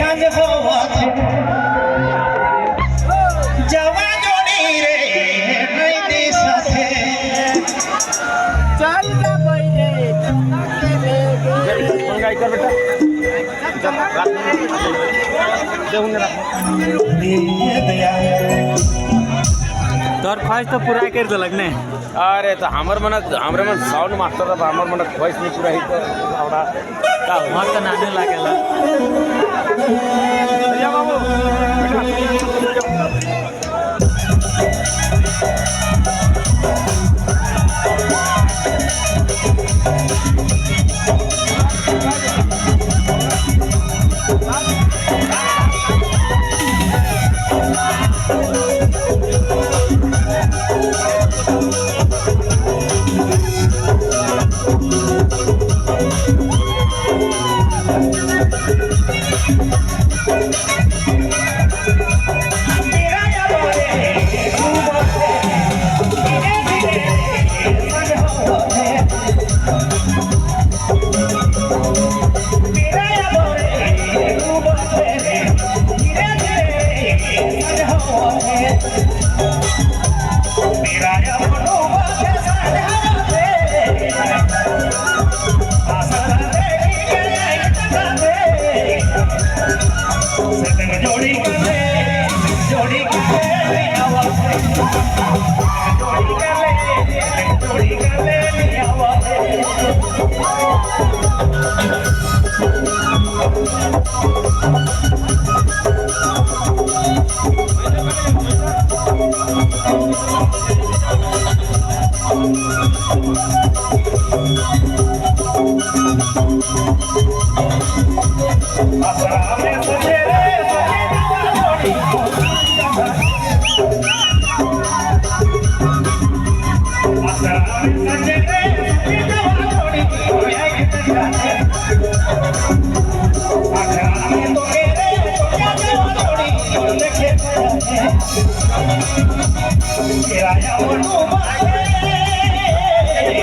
संज होवत जवा जोड़ी रे नैनी साथे चल जा बइरे गाय कर बेटा दया तोर ख्वाहिश तो पूरा कर देलक ने अरे तो हमर मन साउंड मास्टर अब हमर मन ख्वाहिश नहीं पूरा ही तो हमरा का हो मोर तो नाने लागेला या बाबू Kira ya